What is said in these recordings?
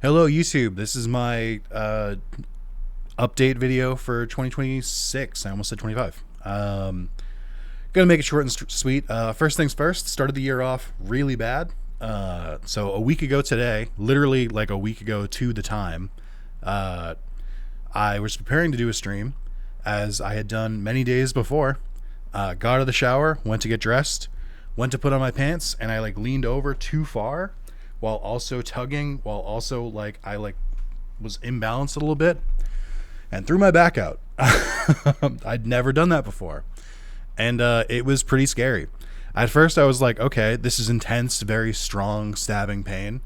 Hello, YouTube. This is my update video for 2026. I almost said 25. Gonna make it short and sweet. First things first, started the year off really bad. So a week ago today, literally like a week ago to the time, I was preparing to do a stream as I had done many days before. Got out of the shower, went to get dressed, went to put on my pants, and I like leaned over too far while also tugging, while also like I like was imbalanced a little bit and threw my back out. I'd never done that before. And it was pretty scary. At first I was like, okay, this is intense, very strong stabbing pain.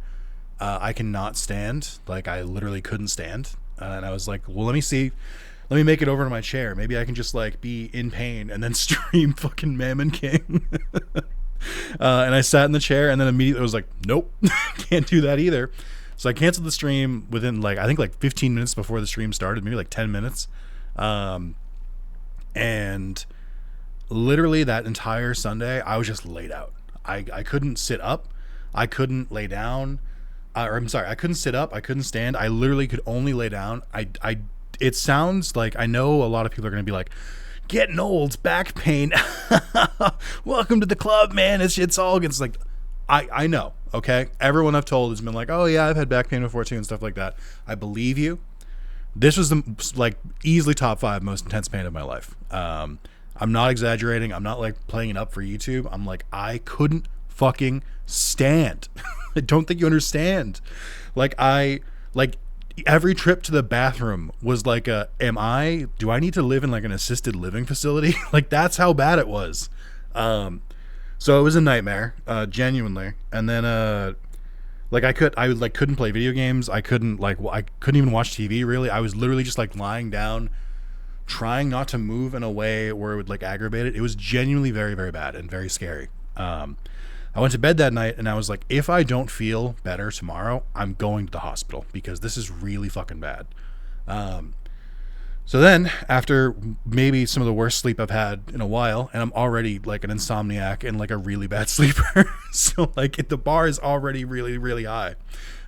I cannot stand. Like I literally couldn't stand. And I was like, well, let me make it over to my chair. Maybe I can just like be in pain and then stream fucking Mammon King. And I sat in the chair and then immediately I was like, nope, can't do that either. So I canceled the stream within like, I think like 15 minutes before the stream started, maybe like 10 minutes. And literally that entire Sunday, I was just laid out. I couldn't sit up. I couldn't lay down. I couldn't sit up. I couldn't stand. I literally could only lay down. It sounds like, I know a lot of people are going to be like, getting old, back pain. Welcome to the club, man. It's all, it's like, I know. Okay. Everyone I've told has been like, oh yeah, I've had back pain before too and stuff like that. I believe you. This was the like easily top 5 most intense pain of my life. I'm not exaggerating. I'm not like playing it up for YouTube. I'm like, I couldn't fucking stand. I don't think you understand. Like every trip to the bathroom was like do I need to live in like an assisted living facility? Like that's how bad it was. So it was a nightmare, genuinely. And then like I couldn't play video games. I couldn't even watch TV really. I was literally just like lying down, trying not to move in a way where it would like aggravate it. It was genuinely very, very bad and very scary. I went to bed that night and I was like, if I don't feel better tomorrow, I'm going to the hospital because this is really fucking bad. So then after maybe some of the worst sleep I've had in a while, and I'm already like an insomniac and like a really bad sleeper. So like the bar is already really, really high.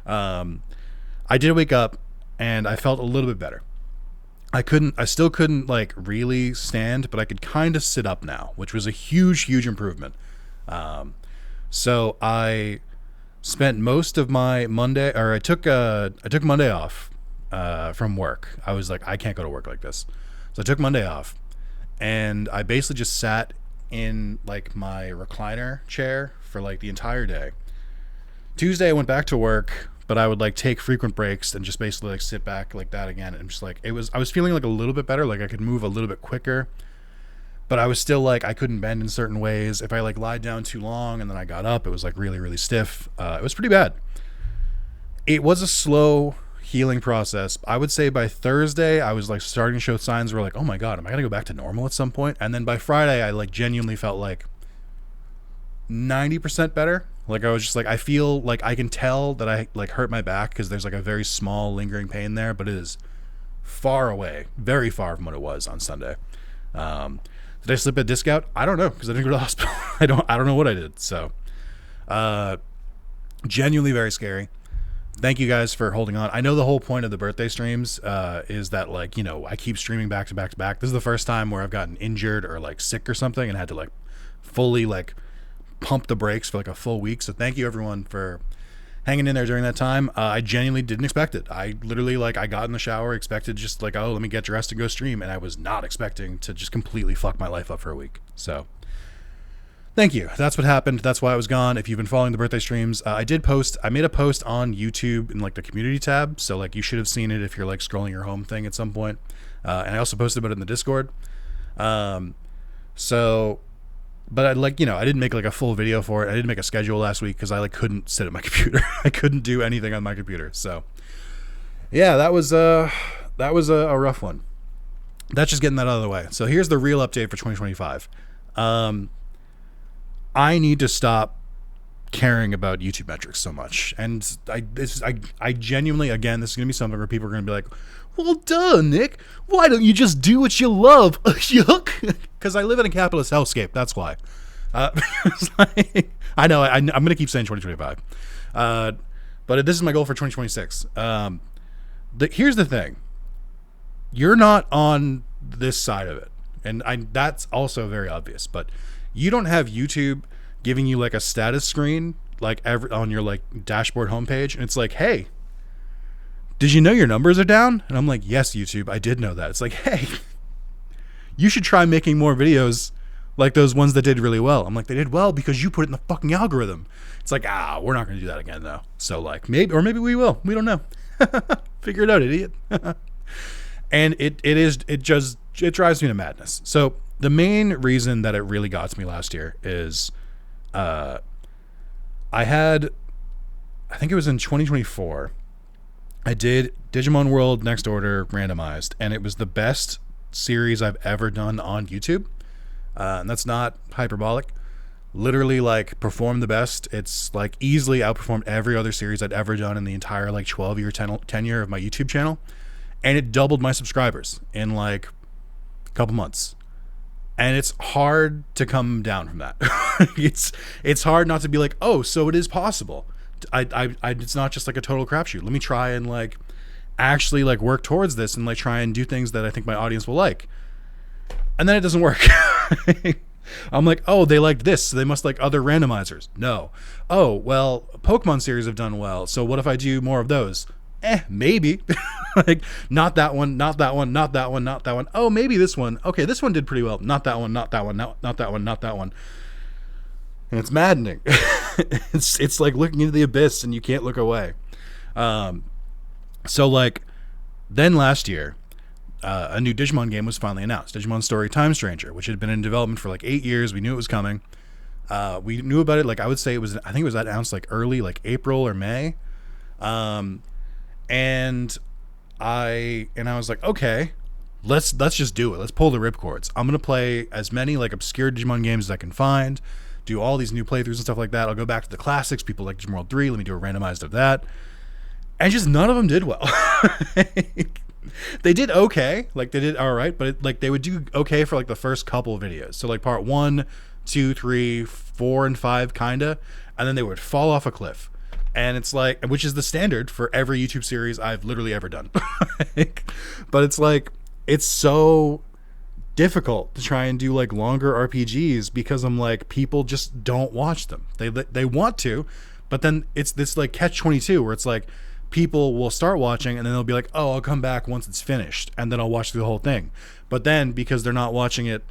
I did wake up and I felt a little bit better. I still couldn't like really stand, but I could kind of sit up now, which was a huge, huge improvement. So I spent most of my Monday, or I took Monday off from work. I was like, I can't go to work like this. So I took Monday off and I basically just sat in like my recliner chair for like the entire day. Tuesday I went back to work, but I would like take frequent breaks and just basically like sit back like that again. And just like, I was feeling like a little bit better. Like I could move a little bit quicker. But I was still like, I couldn't bend in certain ways. If I like lied down too long and then I got up, it was like really, really stiff. It was pretty bad. It was a slow healing process. I would say by Thursday, I was like starting to show signs where like, oh my God, am I going to go back to normal at some point? And then by Friday, I like genuinely felt like 90% better. Like I was just like, I feel like I can tell that I like hurt my back because there's like a very small lingering pain there, but it is far away, very far from what it was on Sunday. Did I slip a disc out? I don't know because I didn't go to the hospital. I don't know what I did. So, genuinely very scary. Thank you guys for holding on. I know the whole point of the birthday streams is that like, you know, I keep streaming back to back to back. This is the first time where I've gotten injured or like sick or something and had to like fully like pump the brakes for like a full week. So thank you everyone for hanging in there during that time. I genuinely didn't expect it. I literally like I got in the shower, expected just like, oh, let me get dressed and go stream, and I was not expecting to just completely fuck my life up for a week. So thank you. That's what happened. That's why I was gone. If you've been following the birthday streams, I made a post on YouTube in like the community tab, so like you should have seen it if you're like scrolling your home thing at some point. And I also posted about it in the Discord. But I like, you know, I didn't make like a full video for it. I didn't make a schedule last week because I like couldn't sit at my computer. I couldn't do anything on my computer. So yeah, that was a rough one. That's just getting that out of the way. So here's the real update for 2025. I need to stop caring about YouTube metrics so much. And I genuinely, again, this is going to be something where people are going to be like, well, duh, Nick. Why don't you just do what you love? Yuck. Because I live in a capitalist hellscape. That's why. It's like, I know. I'm going to keep saying 2025. But this is my goal for 2026. Here's the thing. You're not on this side of it. And that's also very obvious. But you don't have YouTube giving you like a status screen like on your like dashboard homepage. And it's like, hey, did you know your numbers are down? And I'm like, yes, YouTube, I did know that. It's like, hey, you should try making more videos like those ones that did really well. I'm like, they did well because you put it in the fucking algorithm. It's like, we're not going to do that again though. So like maybe we will. We don't know. Figure it out, idiot. And it drives me to madness. So the main reason that it really got to me last year is I think it was in 2024, I did Digimon World Next Order randomized, and it was the best series I've ever done on YouTube. And that's not hyperbolic. Literally like performed the best. It's like easily outperformed every other series I'd ever done in the entire like 12-year tenure of my YouTube channel. And it doubled my subscribers in like a couple months. And it's hard to come down from that. It's hard not to be like, oh, so it is possible. It's not just like a total crapshoot. Let me try and like actually like work towards this and like try and do things that I think my audience will like. And then it doesn't work. I'm like, oh, they liked this, so they must like other randomizers. No. Oh, well, Pokemon series have done well, so what if I do more of those? Maybe. Like, not that one, not that one, not that one, not that one. Oh, maybe this one. Okay, this one did pretty well. Not that one, not that one, not that one, not that one. And it's maddening. It's like looking into the abyss and you can't look away. So like, then last year, a new Digimon game was finally announced, Digimon Story Time Stranger, which had been in development for like 8 years. We knew it was coming. We knew about it, like I would say I think it was announced like early, like April or May. And I was like, okay, let's just do it. Let's pull the ripcords. I'm gonna play as many like obscure Digimon games as I can find, do all these new playthroughs and stuff like that. I'll go back to the classics, people like Digimon World 3. Let me do a randomized of that. And just none of them did well. They did okay, like they did all right, but like they would do okay for like the first couple of videos. So like part 1, 2, 3, 4, and 5 kinda, and then they would fall off a cliff. And it's like, which is the standard for every YouTube series I've literally ever done. But it's like, it's so difficult to try and do like longer RPGs because I'm like, people just don't watch them. They want to, but then it's this like catch-22 where it's like, people will start watching and then they'll be like, oh, I'll come back once it's finished and then I'll watch through the whole thing. But then because they're not watching it,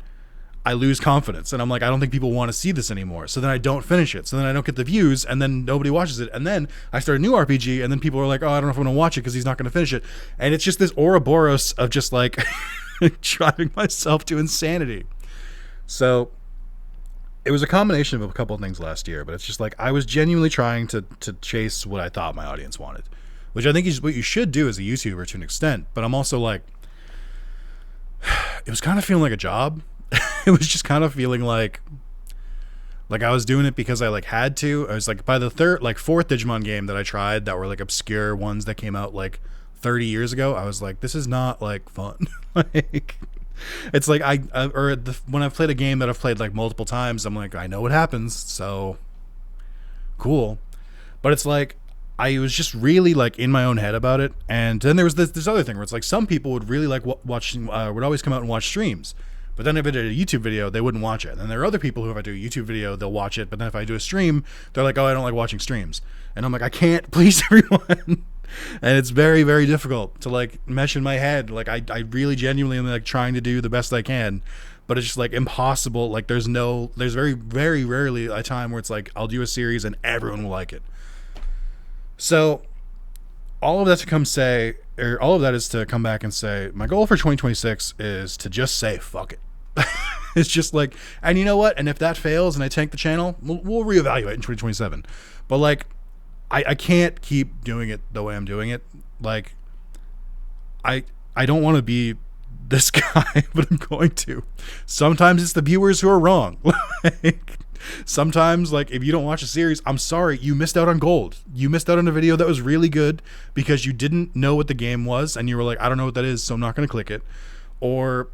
I lose confidence and I'm like, I don't think people want to see this anymore. So then I don't finish it. So then I don't get the views and then nobody watches it. And then I start a new RPG and then people are like, oh, I don't know if I'm going to watch it because he's not going to finish it. And it's just this Ouroboros of just like driving myself to insanity. So it was a combination of a couple of things last year, but it's just like I was genuinely trying to chase what I thought my audience wanted, which I think is what you should do as a YouTuber to an extent. But I'm also like, it was kind of feeling like a job. It was just kind of feeling like I was doing it because I like had to. I was like, by the fourth Digimon game that I tried that were like obscure ones that came out like 30 years ago, I was like, this is not like fun. Like, it's like when I've played a game that I've played like multiple times, I'm like, I know what happens, so cool. But it's like I was just really like in my own head about it. And then there was this other thing where it's like some people would really like watching, would always come out and watch streams. But then if I did a YouTube video, they wouldn't watch it. And then there are other people who, if I do a YouTube video, they'll watch it. But then if I do a stream, they're like, oh, I don't like watching streams. And I'm like, I can't please everyone. And it's very, very difficult to like mesh in my head. Like I really genuinely am like trying to do the best I can, but it's just like impossible. Like there's very, very rarely a time where it's like, I'll do a series and everyone will like it. So all of that is to come back and say, my goal for 2026 is to just say, fuck it. It's just like, and you know what? And if that fails and I tank the channel, we'll reevaluate in 2027. But like, I can't keep doing it the way I'm doing it. Like, I don't want to be this guy, but I'm going to. Sometimes it's the viewers who are wrong. Like, sometimes, like, if you don't watch a series, I'm sorry, you missed out on gold. You missed out on a video that was really good because you didn't know what the game was and you were like, I don't know what that is, so I'm not going to click it. Or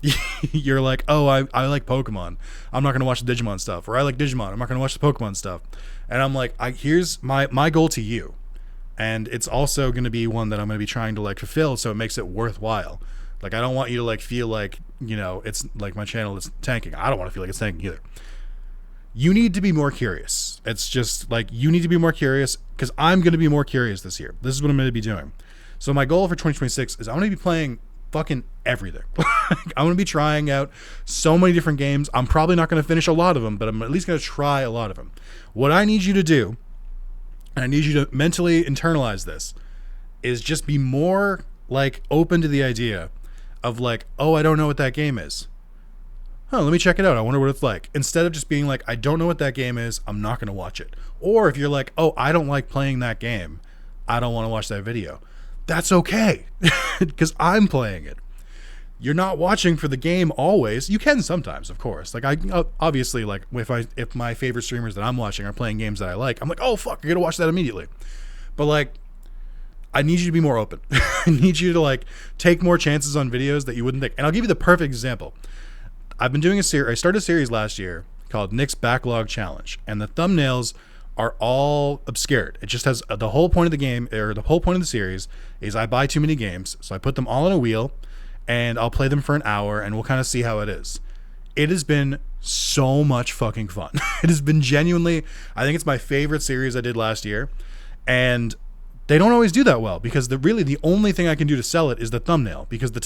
you're like, oh, I like Pokemon, I'm not going to watch the Digimon stuff. Or I like Digimon, I'm not going to watch the Pokemon stuff. And I'm like, here's my goal to you. And it's also going to be one that I'm going to be trying to like fulfill, so it makes it worthwhile. Like, I don't want you to like feel like, you know, it's like my channel is tanking. I don't want to feel like it's tanking either. You need to be more curious. It's just like, you need to be more curious, because I'm going to be more curious this year. This is what I'm going to be doing. So my goal for 2026 is I'm going to be playing fucking everything. I'm going to be trying out so many different games. I'm probably not going to finish a lot of them, but I'm at least going to try a lot of them. What I need you to do, and I need you to mentally internalize this, is just be more like open to the idea of like, oh, I don't know what that game is. Oh, let me check it out. I wonder what it's like. Instead of just being like, I don't know what that game is, I'm not going to watch it. Or if you're like, oh, I don't like playing that game, I don't want to watch that video. That's okay, because I'm playing it. You're not watching for the game always. You can sometimes, of course. Like, I obviously, like, if my favorite streamers that I'm watching are playing games that I like, I'm like, oh fuck, you're gonna watch that immediately. But like, I need you to be more open. I need you to like take more chances on videos that you wouldn't think. And I'll give you the perfect example. I've been doing a series. I started a series last year called Nick's Backlog Challenge, and the thumbnails are all obscured. It just has the whole point of the game, or the whole point of the series is I buy too many games, so I put them all on a wheel and I'll play them for an hour and we'll kind of see how it is. It has been so much fucking fun. It has been genuinely, I think it's my favorite series I did last year, and they don't always do that well, because the only thing I can do to sell it is the thumbnail, because the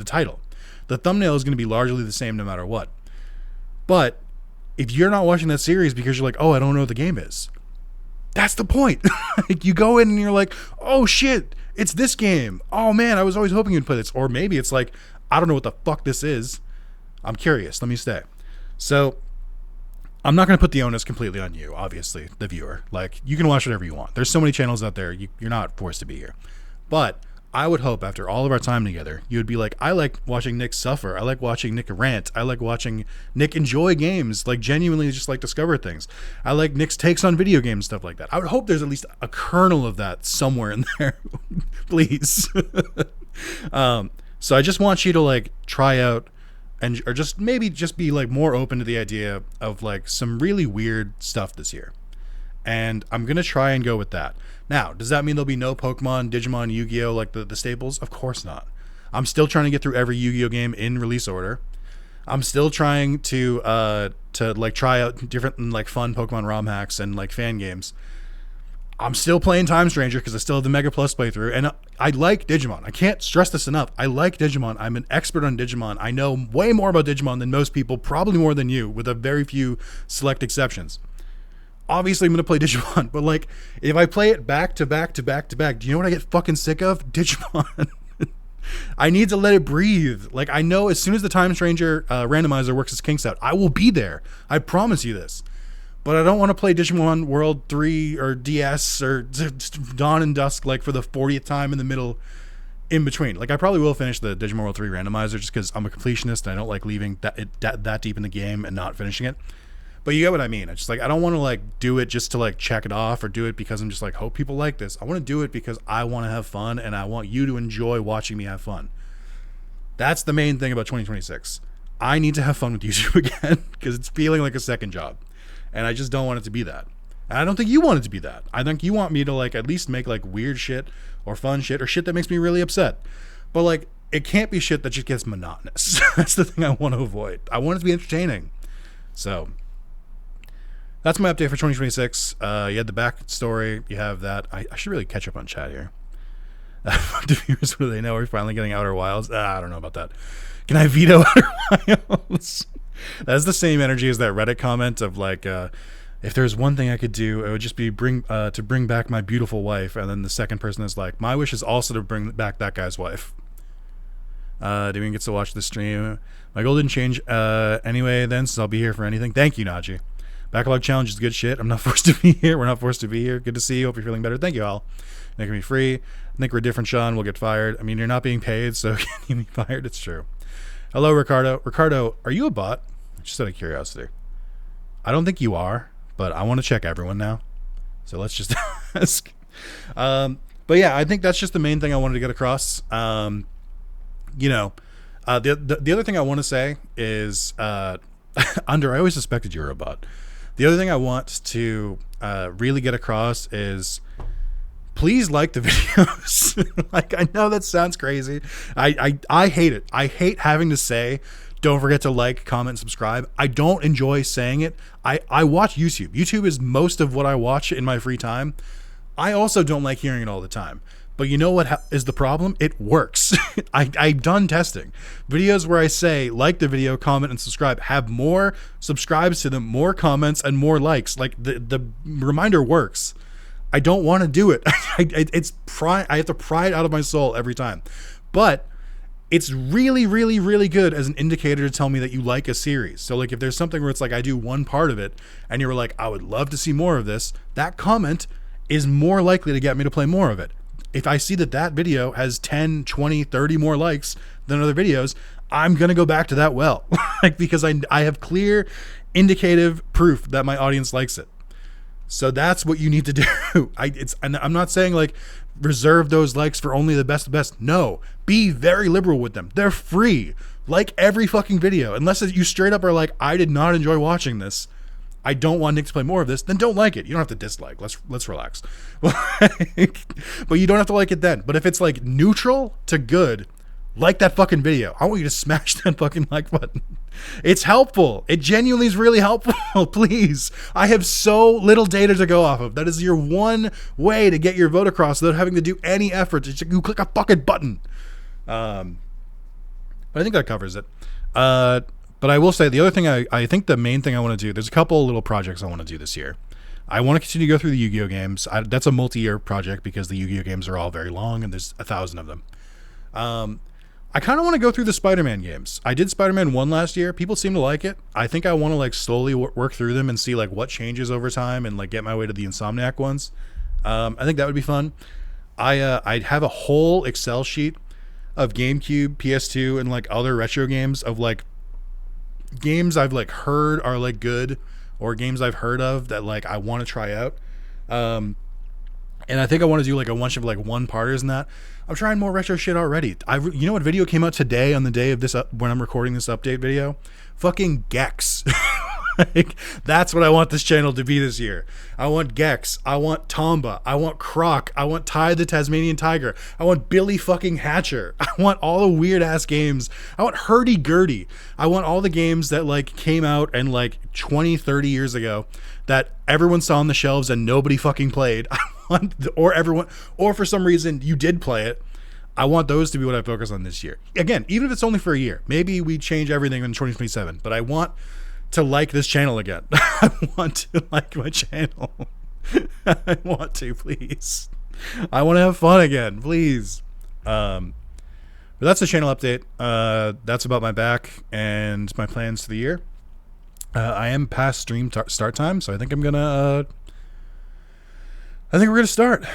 title. The thumbnail is going to be largely the same no matter what. But if you're not watching that series because you're like, oh, I don't know what the game is, that's the point. Like, you go in and you're like, oh shit, it's this game. Oh man, I was always hoping you'd play this. Or maybe it's like, I don't know what the fuck this is. I'm curious. Let me stay. So I'm not going to put the onus completely on you, obviously, the viewer. Like, you can watch whatever you want. There's so many channels out there. You're not forced to be here. But I would hope after all of our time together, you would be like, I like watching Nick suffer. I like watching Nick rant. I like watching Nick enjoy games, like genuinely just like discover things. I like Nick's takes on video games, stuff like that. I would hope there's at least a kernel of that somewhere in there. Please. So I just want you to like try out or just maybe just be like more open to the idea of like some really weird stuff this year. And I'm going to try and go with that. Now, does that mean there'll be no Pokemon, Digimon, Yu-Gi-Oh, like the staples? Of course not. I'm still trying to get through every Yu-Gi-Oh game in release order. I'm still trying to like try out different like fun Pokemon ROM hacks and like fan games. I'm still playing Time Stranger because I still have the Mega Plus playthrough, and I like Digimon. I can't stress this enough. I like Digimon. I'm an expert on Digimon. I know way more about Digimon than most people, probably more than you, with a very few select exceptions. Obviously, I'm going to play Digimon, but like, if I play it back to back to back to back, do you know what I get fucking sick of? Digimon. I need to let it breathe. Like, I know as soon as the Time Stranger randomizer works its kinks out, I will be there. I promise you this. But I don't want to play Digimon World 3 or DS or Dawn and Dusk like for the 40th time in the middle, in between. Like, I probably will finish the Digimon World 3 randomizer just because I'm a completionist and I don't like leaving that deep in the game and not finishing it. But you get what I mean. It's just like, I don't want to like do it just to like check it off or do it because I'm just like, hope people like this. I want to do it because I want to have fun and I want you to enjoy watching me have fun. That's the main thing about 2026. I need to have fun with YouTube again because it's feeling like a second job. And I just don't want it to be that. And I don't think you want it to be that. I think you want me to like at least make like weird shit or fun shit or shit that makes me really upset. But like, it can't be shit that just gets monotonous. That's the thing I want to avoid. I want it to be entertaining. So that's my update for 2026. You had the backstory. You have that. I should really catch up on chat here. The viewers, what do they know? Are we finally getting Outer Wilds? I don't know about that. Can I veto Outer Wilds? That's the same energy as that Reddit comment of like, if there's one thing I could do, it would just be bring back my beautiful wife. And then the second person is like, my wish is also to bring back that guy's wife. Damian gets to watch the stream. My goal didn't change anyway then, so I'll be here for anything. Thank you, Najee. Backlog challenge is good shit. I'm not forced to be here. We're not forced to be here. Good to see you. Hope you're feeling better. Thank you all. Making me free. I think we're different, Sean. We'll get fired. I mean, you're not being paid, so can you be fired? It's true. Hello, Ricardo. Ricardo, are you a bot? Just out of curiosity. I don't think you are, but I want to check everyone now. So let's just ask. But yeah, I think that's just the main thing I wanted to get across. The other thing I want to say is, I always suspected you were a bot. The other thing I want to really get across is please like the videos. Like, I know that sounds crazy. I hate it. I hate having to say, don't forget to like, comment, and subscribe. I don't enjoy saying it. I watch YouTube. YouTube is most of what I watch in my free time. I also don't like hearing it all the time. But you know what is the problem? It works. I've done testing. Videos where I say, like the video, comment, and subscribe, have more subscribes to them, more comments, and more likes. Like, the reminder works. I don't want to do it. It's pride. I have to pry it out of my soul every time. But it's really, really, really good as an indicator to tell me that you like a series. So, like, if there's something where it's like I do one part of it and you're like, I would love to see more of this, that comment is more likely to get me to play more of it. If I see that that video has 10, 20, 30 more likes than other videos, I'm going to go back to that well. Like, because I have clear indicative proof that my audience likes it. So that's what you need to do. And I'm not saying like reserve those likes for only the best of the best. No, be very liberal with them. They're free. Like every fucking video. Unless you straight up are like, I did not enjoy watching this, I don't want Nick to play more of this, then don't like it. You don't have to dislike. Let's relax. But you don't have to like it then. But if it's like neutral to good, like that fucking video. I want you to smash that fucking like button. It's helpful. It genuinely is really helpful. Please. I have so little data to go off of. That is your one way to get your vote across without having to do any effort. You click a fucking button. But I think that covers it. But I will say the other thing, I think the main thing I want to do, there's a couple little projects I want to do this year. I want to continue to go through the Yu-Gi-Oh games. That's a multi-year project because the Yu-Gi-Oh games are all very long and there's 1,000 of them. I kind of want to go through the Spider-Man games. I did Spider-Man 1 last year. People seem to like it. I think I want to like slowly work through them and see like what changes over time and like get my way to the Insomniac ones. I think that would be fun. I'd have a whole Excel sheet of GameCube, PS2, and like other retro games of like games I've like heard are like good or games I've heard of that like I want to try out. And I think I want to do like a bunch of like one-parters and that. I'm trying more retro shit already. You know what video came out today on the day of this when I'm recording this update video? Fucking Gex. Like, that's what I want this channel to be this year. I want Gex. I want Tomba. I want Croc. I want Ty the Tasmanian Tiger. I want Billy fucking Hatcher. I want all the weird ass games. I want Hurdy-Gurdy. I want all the games that like came out and like 20, 30 years ago that everyone saw on the shelves and nobody fucking played. I want, or for some reason you did play it. I want those to be what I focus on this year. Again, even if it's only for a year, maybe we change everything in 2027, but I want to like this channel again. I want to like my channel. I want to, please. I want to have fun again, please. But that's the channel update. That's about my back and my plans for the year. I am past stream start time, so I think we're gonna start.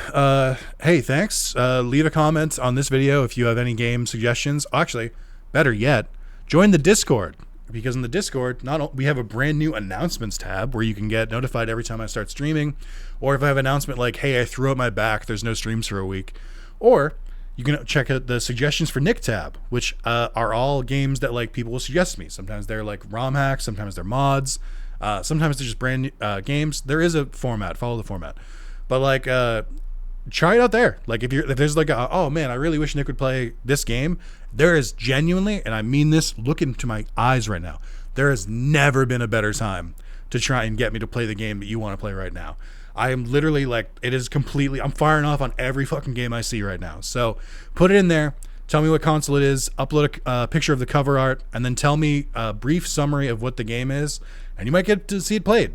Hey, thanks. Leave a comment on this video if you have any game suggestions. Actually, better yet, join the Discord. Because in the Discord, we have a brand new announcements tab where you can get notified every time I start streaming, or if I have an announcement like, hey, I threw out my back, there's no streams for a week. Or you can check out the suggestions for Nick tab, which are all games that like people will suggest to me. Sometimes they're like ROM hacks, sometimes they're mods, sometimes they're just brand new games. There is a format, follow the format. But like try it out there. Like if there's like oh man, I really wish Nick would play this game. There is genuinely, and I mean this, look into my eyes right now, there has never been a better time to try and get me to play the game that you want to play right now. I am literally like, it is completely, I'm firing off on every fucking game I see right now. So put it in there, tell me what console it is, upload a picture of the cover art, and then tell me a brief summary of what the game is, and you might get to see it played.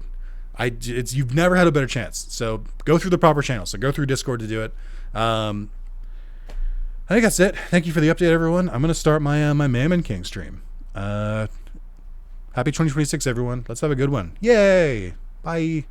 You've never had a better chance. So go through the proper channels. So go through Discord to do it. I think that's it. Thank you for the update, everyone. I'm gonna start my my Mammon King stream. Happy 2026, everyone. Let's have a good one. Yay! Bye.